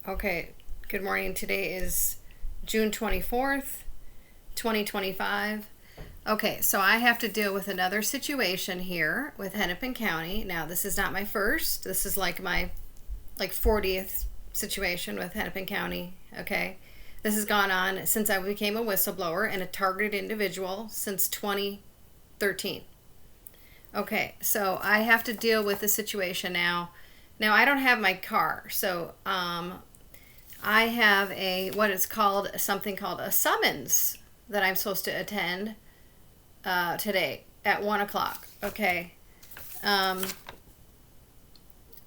Okay, good morning. Today is June 24th, 2025. Okay, so I have to deal with another situation here with Hennepin County. Now, this is not my first. This is like my 40th situation with Hennepin County, okay? This has gone on since I became a whistleblower and a targeted individual since 2013. Okay, so I have to deal with the situation now. Now I don't have my car, so I have what is called something called a summons that I'm supposed to attend today at 1 o'clock. Okay. Um,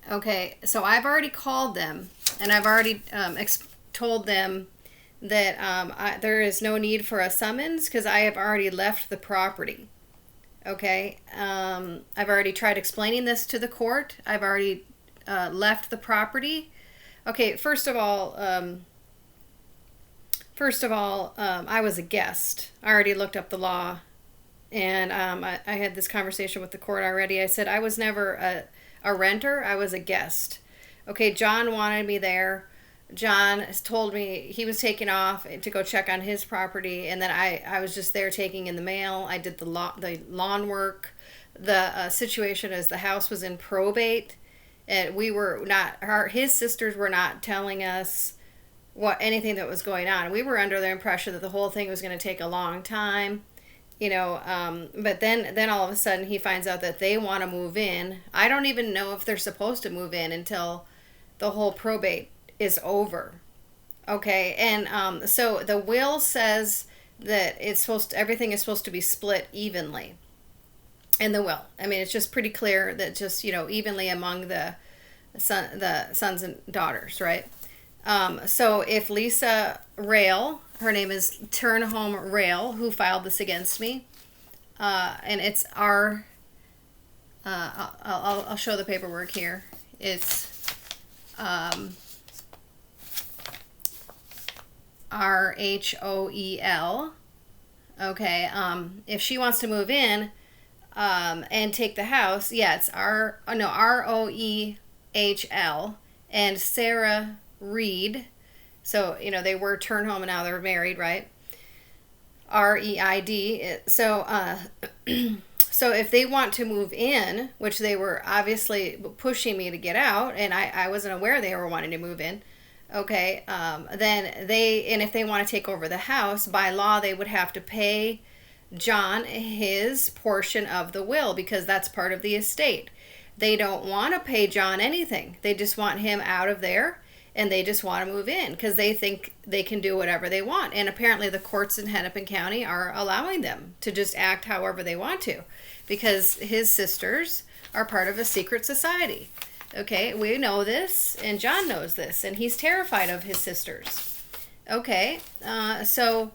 okay. So I've already called them and I've already told them that there is no need for a summons because I have already left the property. Okay. I've already tried explaining this to the court. I've already left the property. Okay, first of all, I was a guest. I already looked up the law, and I had this conversation with the court already. I said I was never a renter. I was a guest. Okay, John wanted me there. John told me he was taking off to go check on his property, and then I was just there taking in the mail. I did the lawn work. The situation is the house was in probate, and we were not. His sisters were not telling us anything that was going on. We were under the impression that the whole thing was going to take a long time, but then all of a sudden he finds out that they want to move in. I don't even know if they're supposed to move in until the whole probate is over. Okay, and so the will says that everything is supposed to be split evenly in the will. I mean, it's just pretty clear that just evenly among the sons and daughters, right? So if Lisa Rail, her name is Turnholm Rail, who filed this against me, and it's I'll show the paperwork here. It's RHOEL. Okay. If she wants to move in and take the house, yeah, it's ROEHL, and Sarah Reed. So they were Turnholm and now they're married, right? REID. So so if they want to move in, which they were obviously pushing me to get out, and I wasn't aware they were wanting to move in. Okay, then if they want to take over the house, by law, they would have to pay John his portion of the will because that's part of the estate. They don't want to pay John anything. They just want him out of there and they just want to move in because they think they can do whatever they want. And apparently the courts in Hennepin County are allowing them to just act however they want to because his sisters are part of a secret society. Okay, we know this, and John knows this, and he's terrified of his sisters. Okay, so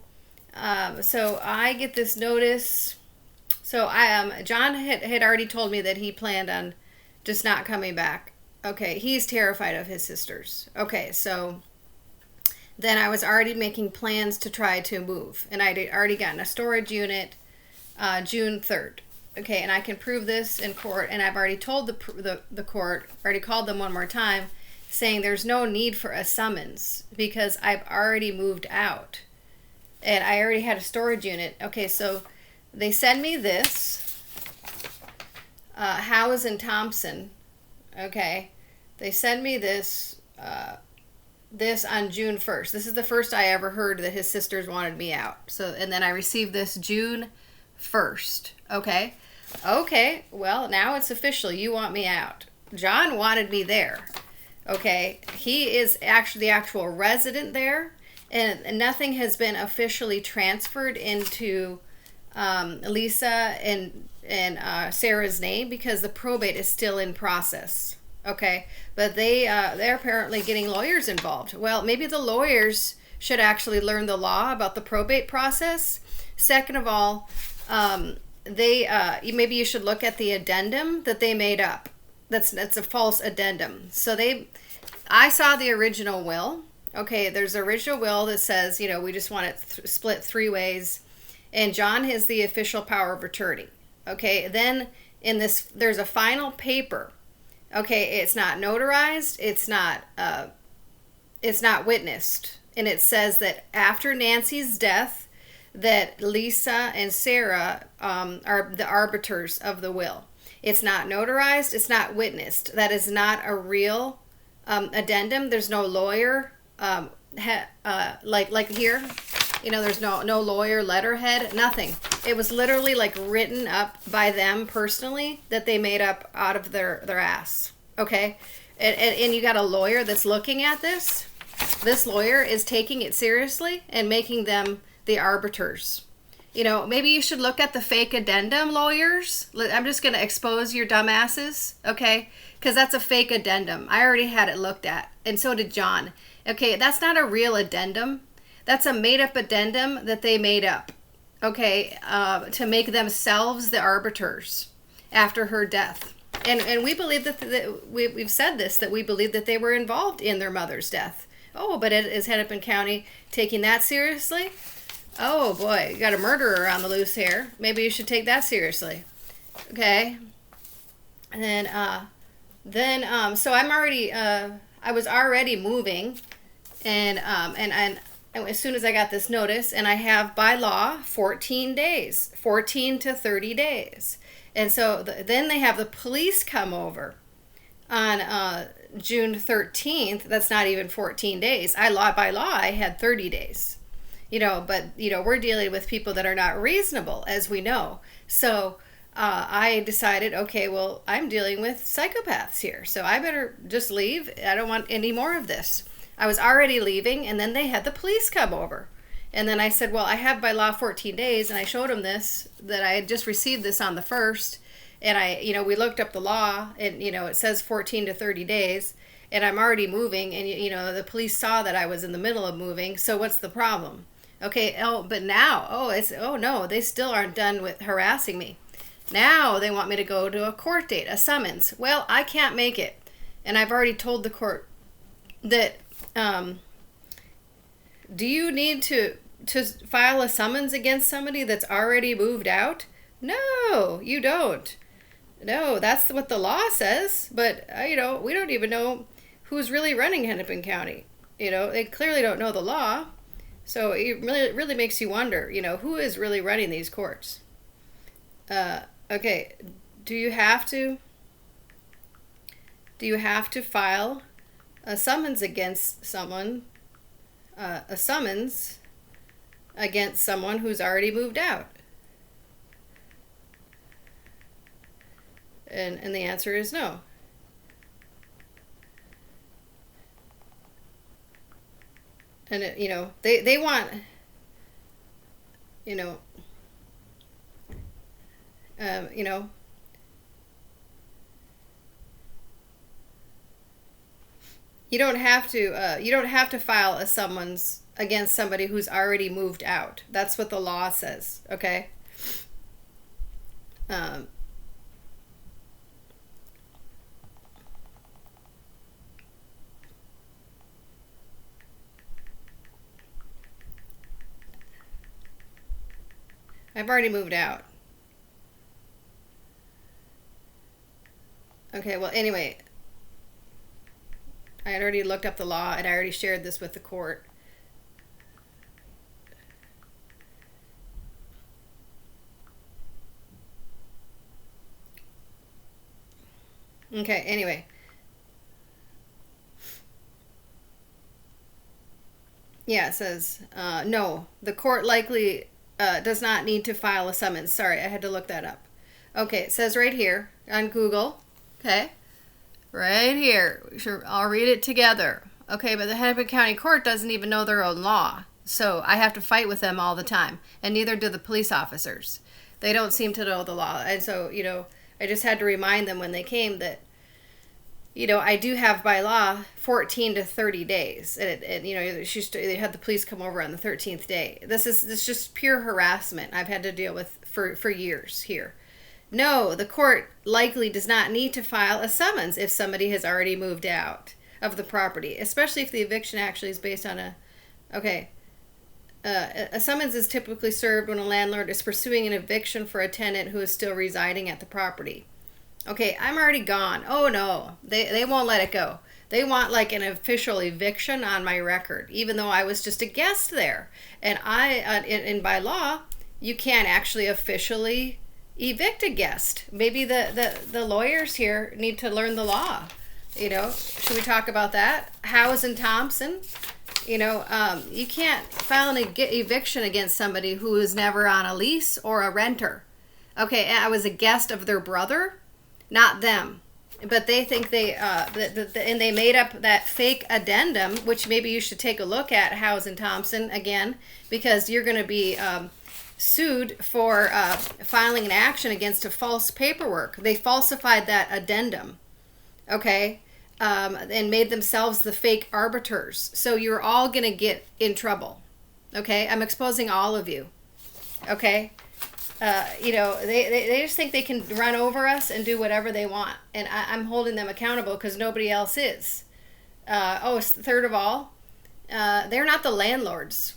I get this notice. So John had already told me that he planned on just not coming back. Okay, he's terrified of his sisters. Okay, so then I was already making plans to try to move, and I'd already gotten a storage unit June 3rd. Okay, and I can prove this in court, and I've already told the court, already called them one more time, saying there's no need for a summons because I've already moved out, and I already had a storage unit. Okay, so they send me this, Howes and Thompson. Okay, they send me this on June 1st. This is the first I ever heard that his sisters wanted me out. So, and then I received this June 1st. Okay. Well, now it's official. You want me out. John wanted me there. Okay. He is actually the actual resident there, and nothing has been officially transferred into Lisa and Sarah's name because the probate is still in process. Okay. But they're apparently getting lawyers involved. Well, maybe the lawyers should actually learn the law about the probate process. Second of all, maybe you should look at the addendum that they made up. That's a false addendum. So I saw the original will. Okay, there's the original will that says, we just want it split 3 ways, and John has the official power of attorney. Okay, then there's a final paper. Okay, it's not notarized. It's not it's not witnessed. And it says that after Nancy's death, that Lisa and Sarah are the arbiters of the will. It's not notarized. It's not witnessed. That is not a real addendum. There's no lawyer like here. There's no lawyer letterhead. Nothing. It was literally like written up by them personally that they made up out of their ass. Okay, and you got a lawyer that's looking at this. This lawyer is taking it seriously and making them the arbiters. Maybe you should look at the fake addendum lawyers. I'm just going to expose your dumbasses, okay? Because that's a fake addendum. I already had it looked at, and so did John. Okay, that's not a real addendum. That's a made-up addendum that they made up, okay, to make themselves the arbiters after her death. And we believe that we've said this, that we believe that they were involved in their mother's death. Oh, but is Hennepin County taking that seriously? Oh boy, you got a murderer on the loose here. Maybe you should take that seriously. Okay. And then so I was already moving, and as soon as I got this notice, and I have by law 14 days, 14 to 30 days. And so then they have the police come over on June 13th. That's not even 14 days. By law, I had 30 days. But we're dealing with people that are not reasonable, as we know. So I decided, okay, well, I'm dealing with psychopaths here, so I better just leave. I don't want any more of this. I was already leaving, and then they had the police come over. And then I said, well, I have by law 14 days, and I showed them this, that I had just received this on the 1st. And we looked up the law, and, it says 14 to 30 days, and I'm already moving, and, the police saw that I was in the middle of moving, so what's the problem? Okay, but now, no, they still aren't done with harassing me. Now they want me to go to a court date, a summons. Well, I can't make it. And I've already told the court that, do you need to file a summons against somebody that's already moved out? No, you don't. No, that's what the law says. But, we don't even know who's really running Hennepin County. They clearly don't know the law. So it really makes you wonder, who is really running these courts? Okay, do you have to file a summons against someone, who's already moved out? And the answer is no. And they want, you don't have to file a summons against somebody who's already moved out. That's what the law says. Okay. I've already moved out. Okay, well, anyway, I had already looked up the law, and I already shared this with the court. Okay, anyway. Yeah, it says, no, the court likely does not need to file a summons. Sorry, I had to look that up. Okay, it says right here on Google. Okay, right here. Sure, I'll read it together. Okay, but the Hennepin County Court doesn't even know their own law. So I have to fight with them all the time. And neither do the police officers. They don't seem to know the law. And so, I just had to remind them when they came that, I do have by law 14 to 30 days. And they had the police come over on the 13th day. This is just pure harassment I've had to deal with for years here. No, the court likely does not need to file a summons if somebody has already moved out of the property, especially if the eviction actually is based on a summons is typically served when a landlord is pursuing an eviction for a tenant who is still residing at the property. Okay, I'm already gone. Oh no, they won't let it go. They want like an official eviction on my record, even though I was just a guest there. And and by law, you can't actually officially evict a guest. Maybe the lawyers here need to learn the law. Should we talk about that? Howes and Thompson. You can't file an eviction against somebody who is never on a lease or a renter. Okay, I was a guest of their brother, not them. But they think and they made up that fake addendum, which maybe you should take a look at, Howes and Thompson, again, because you're going to be sued for filing an action against a false paperwork. They falsified that addendum, okay, and made themselves the fake arbiters. So you're all going to get in trouble, okay? I'm exposing all of you, okay? They just think they can run over us and do whatever they want. And I'm holding them accountable because nobody else is. Third of all, they're not the landlords.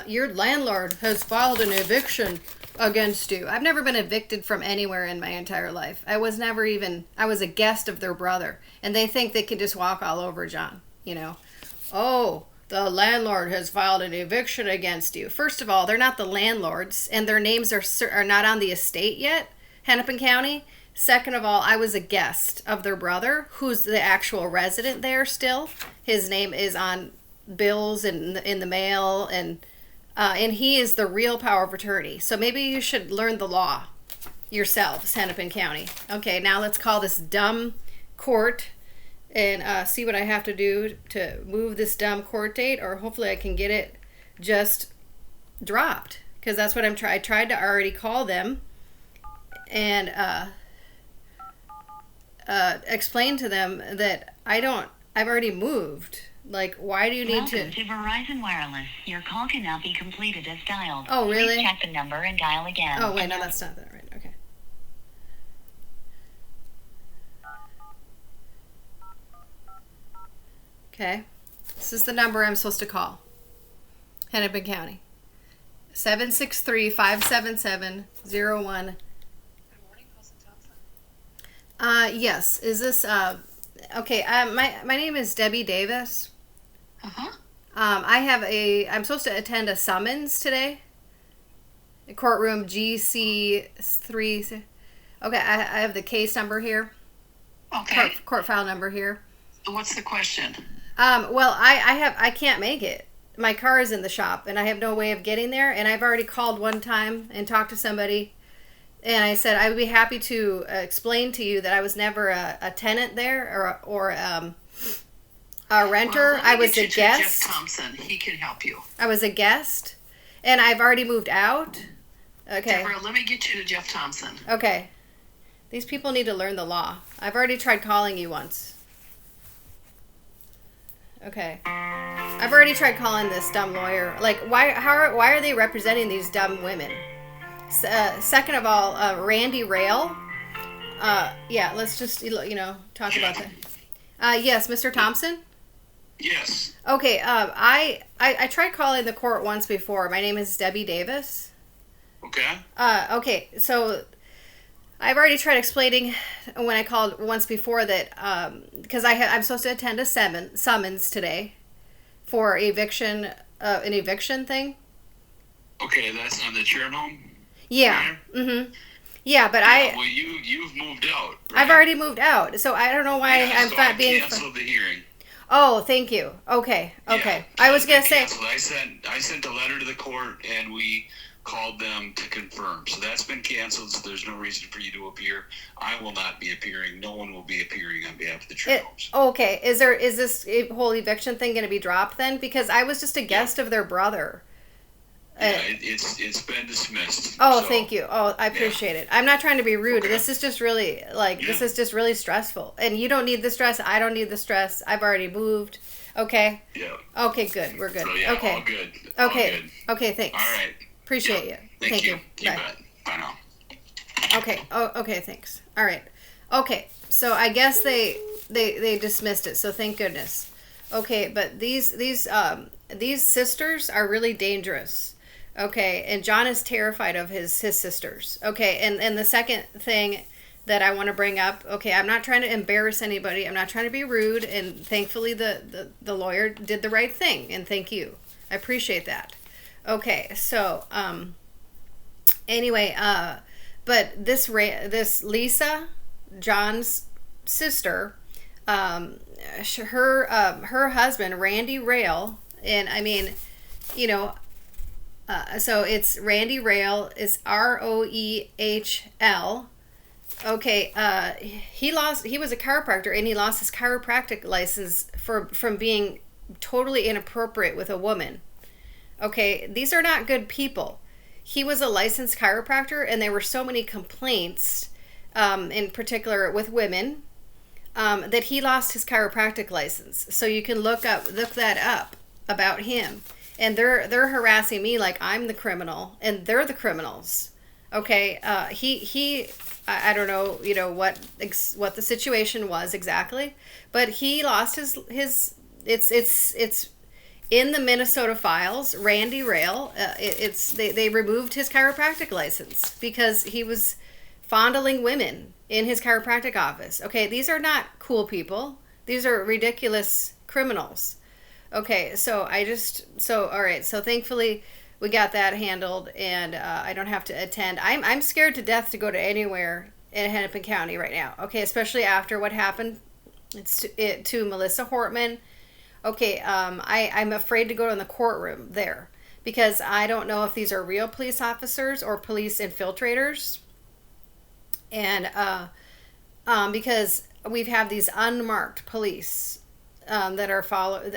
Your landlord has filed an eviction against you. I've never been evicted from anywhere in my entire life. I was a guest of their brother. And they think they can just walk all over John, Oh, the landlord has filed an eviction against you. First of all, they're not the landlords, and their names are not on the estate yet, Hennepin County. Second of all, I was a guest of their brother, who's the actual resident there still. His name is on bills and in the mail, and he is the real power of attorney. So maybe you should learn the law yourselves, Hennepin County. Okay, now let's call this dumb court and see what I have to do to move this dumb court date, or hopefully I can get it just dropped, because that's what I tried to already call them and explain to them that I've already moved. Like, why do you need Welcome to Verizon Wireless. Your call cannot be completed as dialed. Oh, really? Please check the number and dial again. Oh, wait, no, that's not that right. Okay. Okay. This is the number I'm supposed to call. Hennepin County. 763-577-01. Good morning, Cousin Thompson. Yes. Is this okay, my name is Debbie Davis. Uh-huh. I'm supposed to attend a summons today. Courtroom GC3. Okay, I have the case number here. Okay. Court file number here. What's the question? Well, I can't make it. My car is in the shop, and I have no way of getting there. And I've already called one time and talked to somebody, and I said I would be happy to explain to you that I was never a tenant there or a renter. Well, I was a guest. Jeff Thompson, he can help you. I was a guest, and I've already moved out. Okay. Deborah, let me get you to Jeff Thompson. Okay. These people need to learn the law. I've already tried calling you once. Okay. I've already tried calling this dumb lawyer. Like, why are they representing these dumb women? Second of all, Randy Rail. Yeah, let's just, talk about that. Yes, Mr. Thompson? Yes. Okay, I tried calling the court once before. My name is Debbie Davis. Okay. Okay, so I've already tried explaining when I called once before that because I'm supposed to attend a summons today for eviction, an eviction thing. Okay, that's on the churn home. Yeah. Right? Mm-hmm. Yeah, but Well, you've moved out. Right? I've already moved out, so I don't know why I'm so not being. Canceled the hearing. Oh, thank you. Okay. Yeah, I was gonna say. Canceled. I sent a letter to the court, and we called them to confirm. So that's been canceled, so there's no reason for you to appear. I will not be appearing. No one will be appearing on behalf of the churn homes. Okay. Is this whole eviction thing going to be dropped then? Because I was just a guest of their brother. Yeah, it's been dismissed. Oh, so, thank you. Oh, I appreciate it. I'm not trying to be rude. Okay. This is just really, this is just really stressful. And you don't need the stress. I don't need the stress. I've already moved. Okay? Yeah. Okay, good. We're good. So, yeah, okay. all good. Okay. All good. Okay, thanks. All right. Appreciate you. Thank you. You Bye. bet. Bye now. Okay. Oh, okay, thanks. All right. Okay. So I guess they dismissed it. So thank goodness. Okay, but these sisters are really dangerous. Okay, and John is terrified of his sisters. Okay, and the second thing, that I want to bring up. Okay, I'm not trying to embarrass anybody. I'm not trying to be rude. And thankfully, the lawyer did the right thing. And thank you. I appreciate that. Okay, so anyway, but this Lisa, John's sister, her husband Randy Rail, and I mean, you know, so it's Randy Rail is Roehl. Okay, he was a chiropractor and he lost his chiropractic license from being totally inappropriate with a woman. Okay, these are not good people. He was a licensed chiropractor and there were so many complaints, in particular with women, that he lost his chiropractic license. So you can look that up about him. And they're harassing me like I'm the criminal and they're the criminals. Okay, I don't know, what the situation was exactly, but he lost his it's in the Minnesota files. Randy Rail, they removed his chiropractic license because he was fondling women in his chiropractic office. Okay, these are not cool people. These are ridiculous criminals. Okay, so all right. So thankfully we got that handled, and I don't have to attend. I'm scared to death to go to anywhere in Hennepin County right now. Okay, especially after what happened to Melissa Hortman. Okay, I'm afraid to go in the courtroom there because I don't know if these are real police officers or police infiltrators, and because we've had these unmarked police that are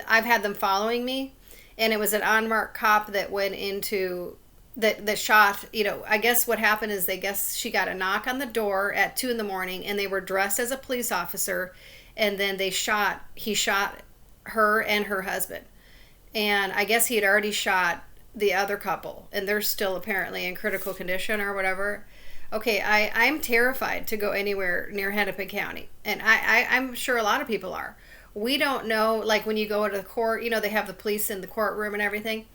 I've had them following me, and it was an unmarked cop that went into that shot. I guess what happened is she got a knock on the door at 2 a.m. and they were dressed as a police officer, and then he shot her and her husband, and I guess he had already shot the other couple, and they're still apparently in critical condition or whatever. Okay, I'm terrified to go anywhere near Hennepin County, and I'm sure a lot of people are. We don't know, like when you go to the court, they have the police in the courtroom and everything,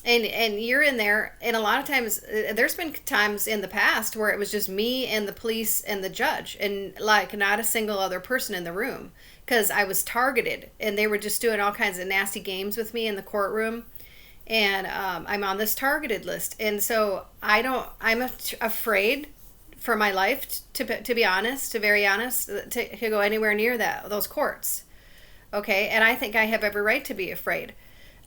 and you're in there, and a lot of times there's been times in the past where it was just me and the police and the judge, and like not a single other person in the room, because I was targeted and they were just doing all kinds of nasty games with me in the courtroom, and I'm on this targeted list, and so I'm afraid for my life, to be honest, to very honest, to go anywhere near those courts. Okay, and I think I have every right to be afraid.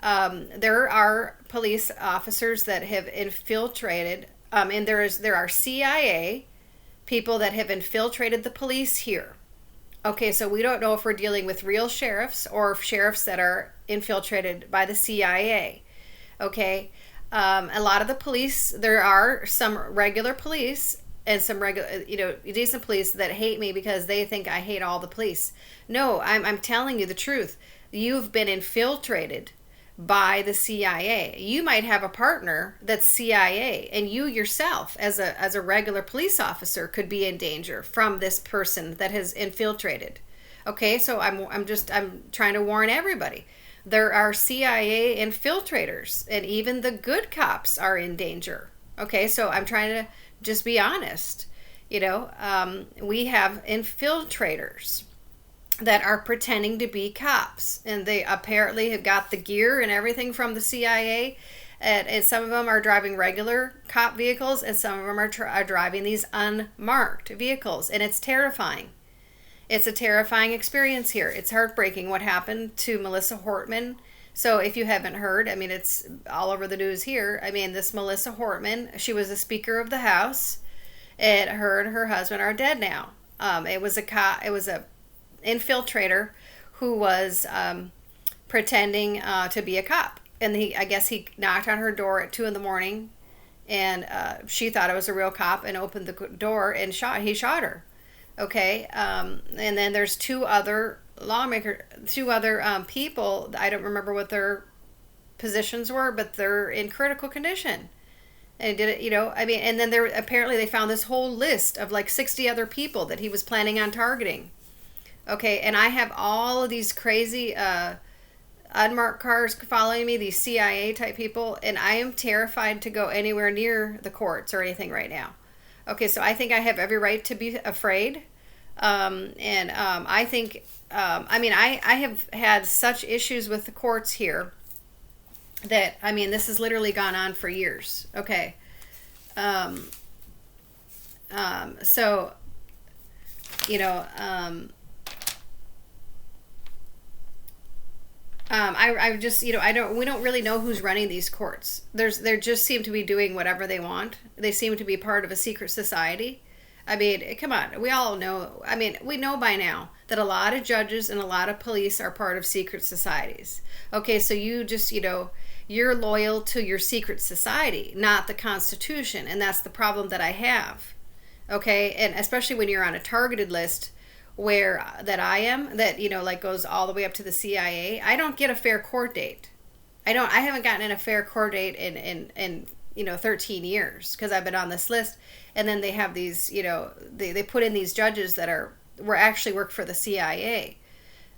There are police officers that have infiltrated, and there are CIA people that have infiltrated the police here. Okay, so we don't know if we're dealing with real sheriffs or sheriffs that are infiltrated by the CIA. Okay, a lot of the police, there are some regular police and some decent police that hate me because they think I hate all the police. No, I'm telling you the truth. You've been infiltrated by the CIA. You might have a partner that's CIA, and you yourself, as a regular police officer, could be in danger from this person that has infiltrated. Okay, so I'm trying to warn everybody. There are CIA infiltrators, and even the good cops are in danger. Okay, so I'm trying to just be honest. We have infiltrators that are pretending to be cops, and they apparently have got the gear and everything from the CIA, and some of them are driving regular cop vehicles, and some of them are driving these unmarked vehicles, and it's terrifying. It's a terrifying experience here. It's heartbreaking what happened to Melissa Hortman. So if you haven't heard, it's all over the news here. This Melissa Hortman, she was a Speaker of the House, and her husband are dead now. It was a infiltrator who was pretending to be a cop, and I guess he knocked on her door at 2 a.m, and she thought it was a real cop and opened the door and he shot her. Okay, and then there's two other people. I don't remember what their positions were, but they're in critical condition. And did it, and then apparently they found this whole list of like 60 other people that he was planning on targeting. Okay, and I have all of these crazy unmarked cars following me, these CIA type people, and I am terrified to go anywhere near the courts or anything right now. Okay, so I think I have every right to be afraid. I think, I mean, I have had such issues with the courts here that, I mean, this has literally gone on for years. Okay. Um, so, you know, I just, we don't really know who's running these courts. They just seem to be doing whatever they want. They seem to be part of a secret society. I mean, come on. We all know. I mean, we know by now that a lot of judges and a lot of police are part of secret societies. Okay, so you just, you're loyal to your secret society, not the Constitution. And that's the problem that I have. Okay, and especially when you're on a targeted list where that I am, that, like goes all the way up to the CIA, I don't get a fair court date. I haven't gotten a fair court date in 13 years because I've been on this list. And then they have these, they put in these judges that actually work for the CIA.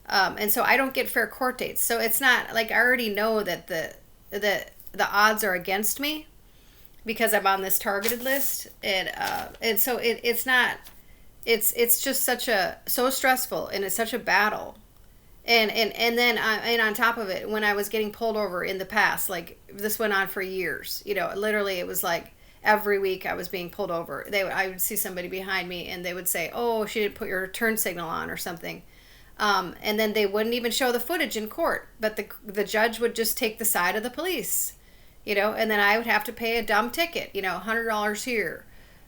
And so I don't get fair court dates. So it's not like I already know that the odds are against me because I'm on this targeted list. And so it's not, it's just so stressful, and it's such a battle. And on top of it, when I was getting pulled over in the past, like this went on for years, literally it was like every week I was being pulled over. I would see somebody behind me and they would say, "Oh, she didn't put your turn signal on," or something. And then they wouldn't even show the footage in court, but the judge would just take the side of the police, and then I would have to pay a dumb ticket, $100 here,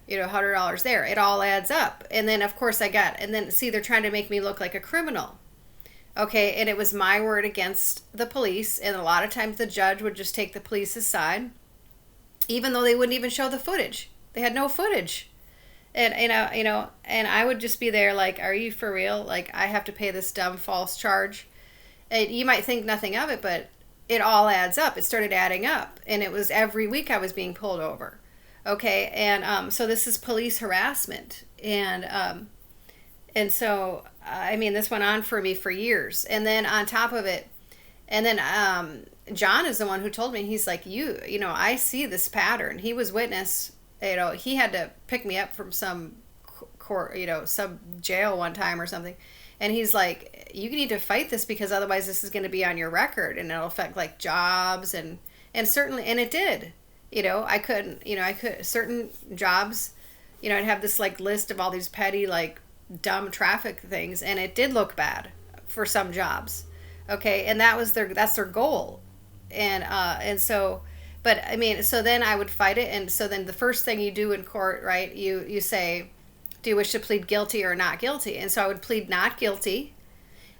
$100 there. It all adds up. And then of course see, they're trying to make me look like a criminal. Okay, and it was my word against the police, and a lot of times the judge would just take the police's side, even though they wouldn't even show the footage. They had no footage. And and I would just be there like, are you for real? Like, I have to pay this dumb false charge. And you might think nothing of it, but it all adds up. It started adding up, and it was every week I was being pulled over. Okay, and so this is police harassment, and so I mean, this went on for me for years. And then on top of it, and then John is the one who told me. He's like, I see this pattern. He was witness. He had to pick me up from some court, some jail one time or something. And he's like, you need to fight this because otherwise this is going to be on your record and it'll affect like jobs and certainly, and it did. I couldn't, certain jobs, I'd have this like list of all these petty like dumb traffic things, and it did look bad for some jobs. Okay, and that's their goal. And so, but I mean, so then I would fight it. And so then the first thing you do in court, right, you say, do you wish to plead guilty or not guilty? And so I would plead not guilty,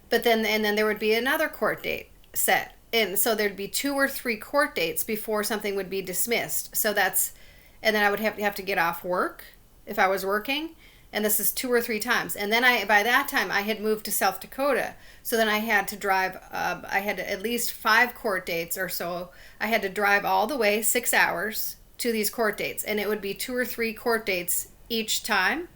but then there would be another court date set. And so there'd be 2 or 3 court dates before something would be dismissed. So and then I would have to get off work if I was working. And this is 2 or 3 times. And then by that time I had moved to South Dakota. So then I had to drive, I had at least 5 court dates or so. I had to drive all the way 6 hours to these court dates. And it would be 2 or 3 court dates each time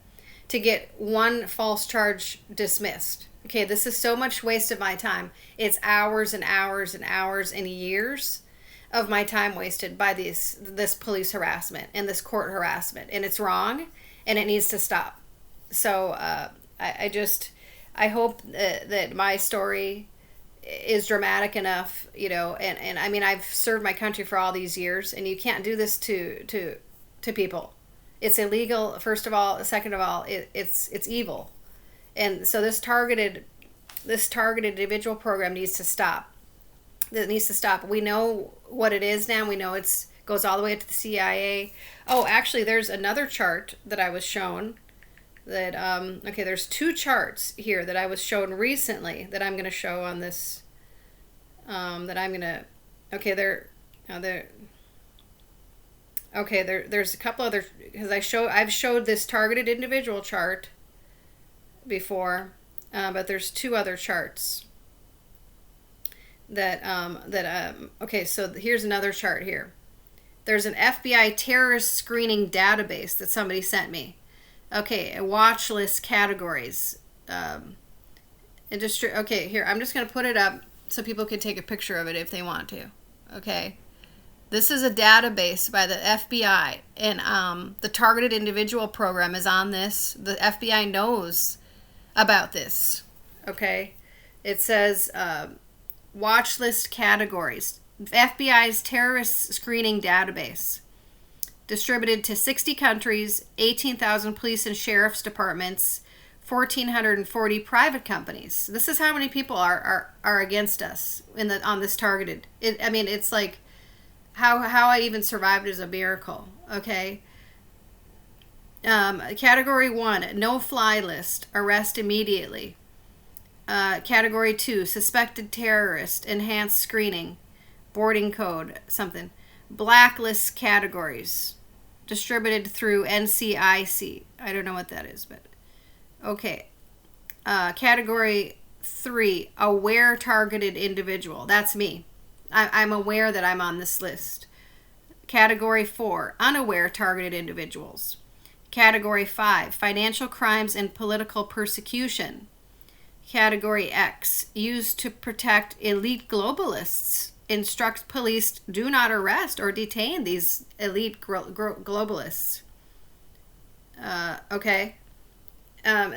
to get one false charge dismissed. Okay, this is so much waste of my time. It's hours and hours and hours and years of my time wasted by this police harassment and this court harassment. And it's wrong, and it needs to stop. So I hope that my story is dramatic enough, and I mean, I've served my country for all these years, and you can't do this to people. It's illegal, first of all. Second of all, it's evil. And so this targeted individual program needs to stop. It needs to stop. We know what it is now. We know it goes all the way up to the CIA. Oh, actually, there's another chart that I was shown that, okay, there's 2 charts here that I was shown recently that I'm going to show on this, okay, there's a couple other, because I've showed this targeted individual chart before, but there's 2 other charts okay, so here's another chart here. There's an FBI terrorist screening database that somebody sent me. Okay, watch list categories. Okay, here, I'm just going to put it up so people can take a picture of it if they want to. Okay. This is a database by the FBI, and the Targeted Individual Program is on this. The FBI knows about this. Okay, it says watch list categories. FBI's terrorist screening database, distributed to 60 countries, 18,000 police and sheriff's departments, 1,440 private companies. This is how many people are against us on this targeted. It's like how I even survived is a miracle. Okay. Category 1, no-fly list, arrest immediately. Category 2, suspected terrorist, enhanced screening, boarding code, something. Blacklist categories, distributed through NCIC. I don't know what that is, but okay. Category 3, aware targeted individual. That's me. I'm aware that I'm on this list. Category 4, unaware targeted individuals. Category 5, financial crimes and political persecution. Category X, used to protect elite globalists. Instruct police do not arrest or detain these elite globalists. Okay.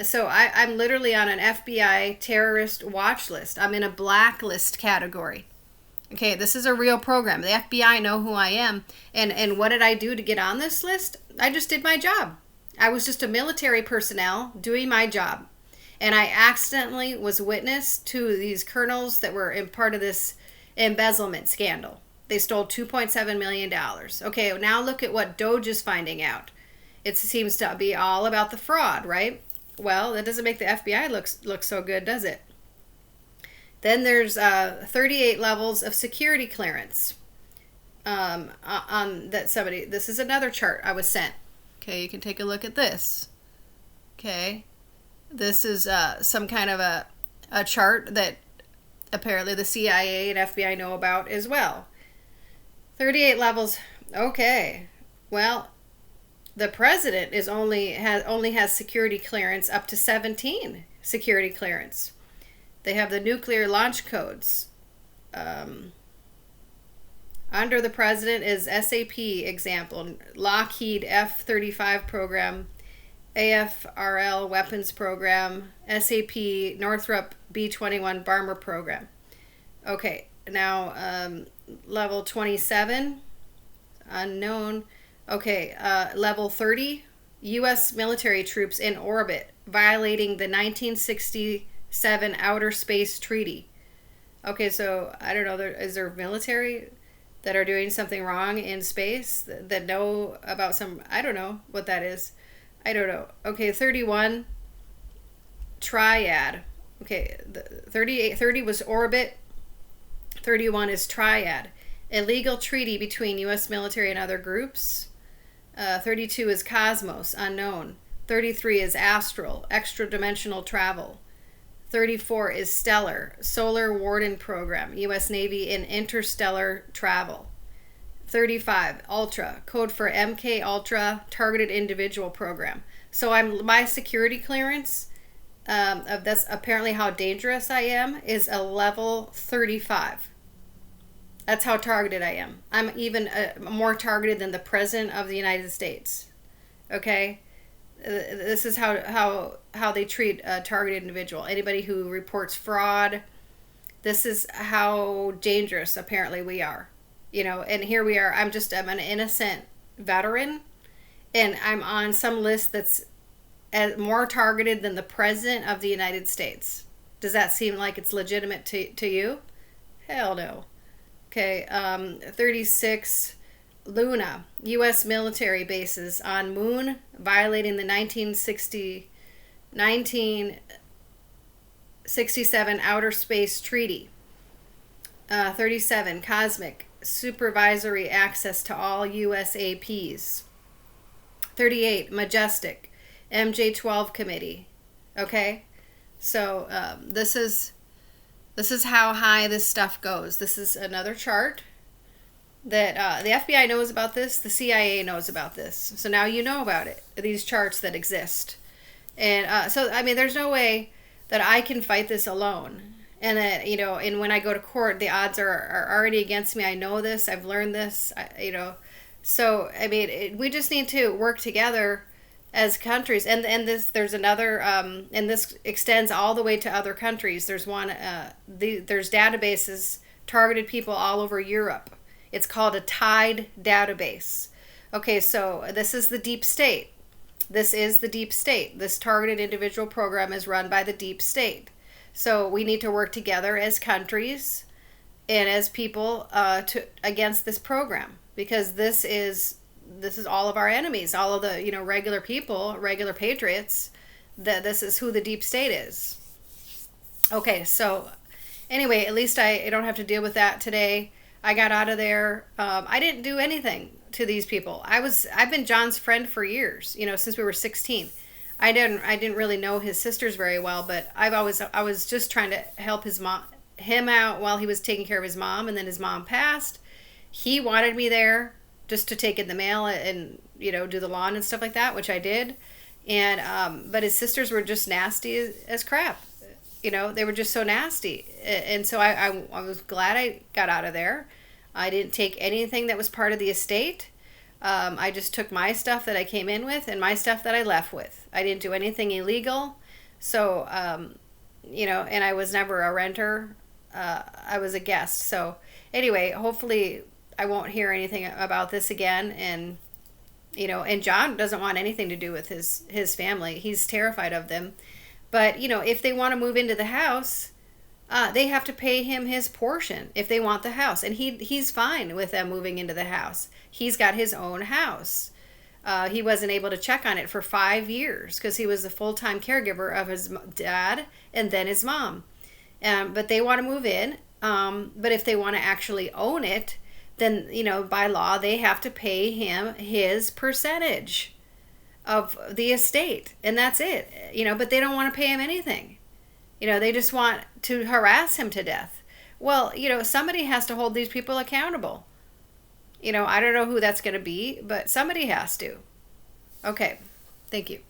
So I'm literally on an FBI terrorist watch list. I'm in a blacklist category. Okay, this is a real program. The FBI know who I am. And what did I do to get on this list? I just did my job. I was just a military personnel doing my job. And I accidentally was witness to these colonels that were in part of this embezzlement scandal. They stole $2.7 million. Okay, now look at what Doge is finding out. It seems to be all about the fraud, right? Well, that doesn't make the FBI look so good, does it? Then there's 38 levels of security clearance. This is another chart I was sent. Okay, you can take a look at this. Okay, this is some kind of a chart that apparently the CIA and FBI know about as well. 38 levels. Okay, well, the president only has security clearance up to 17 security clearance. They have the nuclear launch codes. Under the president is SAP example, Lockheed F-35 program, AFRL weapons program, SAP Northrop B-21 bomber program. Okay, now level 27, unknown. Okay, level 30, U.S. military troops in orbit, violating the 1967 Outer Space Treaty. Okay, so I don't know, is there military that are doing something wrong in space that know about some, I don't know what that is. I don't know. Okay, 31, triad. Okay, 30 was orbit. 31 is triad. Illegal treaty between U.S. military and other groups. 32 is cosmos, unknown. 33 is astral, extra-dimensional travel. 34 is stellar, solar warden program, U.S. Navy in interstellar travel. 35, ultra, code for MK Ultra, targeted individual program. So my security clearance of that's apparently how dangerous I am is a level 35. That's how targeted I am. I'm even more targeted than the President of the United States. Okay? This is how they treat a targeted individual. Anybody who reports fraud, this is how dangerous apparently we are. You know, and here we are. I'm an innocent veteran, and I'm on some list that's more targeted than the President of the United States. Does that seem like it's legitimate to you? Hell no. Okay, 36, Luna, U.S. military bases on Moon, violating the 1967 Outer Space Treaty. 37, Cosmic, supervisory access to all USAPs. 38, Majestic, MJ-12 committee. Okay, so this is how high this stuff goes. This is another chart that the FBI knows about this. The CIA knows about this. So now you know about it. These charts that exist, and so I mean, there's no way that I can fight this alone. And and when I go to court, the odds are already against me. I know this. I've learned this. So I mean, we just need to work together as countries. And there's another, and this extends all the way to other countries. There's there's databases targeted people all over Europe. It's called a TIDE database. Okay, so this is the deep state. This is the deep state. This targeted individual program is run by the deep state. So we need to work together as countries and as people against this program, because this is all of our enemies, all of the regular people, regular patriots. That this is who the deep state is. Okay, so anyway, at least I don't have to deal with that today. I got out of there. I didn't do anything to these people. I've been John's friend for years, since we were 16. I didn't really know his sisters very well, but I was just trying to help him out while he was taking care of his mom, and then his mom passed. He wanted me there just to take in the mail and do the lawn and stuff like that, which I did. And but his sisters were just nasty as crap. They were just so nasty. And so I was glad I got out of there. I didn't take anything that was part of the estate. I just took my stuff that I came in with and my stuff that I left with. I didn't do anything illegal. So, and I was never a renter. I was a guest. So anyway, hopefully I won't hear anything about this again. And, and John doesn't want anything to do with his family. He's terrified of them. But, if they want to move into the house, they have to pay him his portion if they want the house. And he's fine with them moving into the house. He's got his own house. He wasn't able to check on it for 5 years because he was the full-time caregiver of his dad and then his mom. But they want to move in. But if they want to actually own it, then, by law, they have to pay him his percentage of the estate. And that's it. But they don't want to pay him anything. They just want to harass him to death. Well, somebody has to hold these people accountable. I don't know who that's going to be, but somebody has to. Okay. Thank you.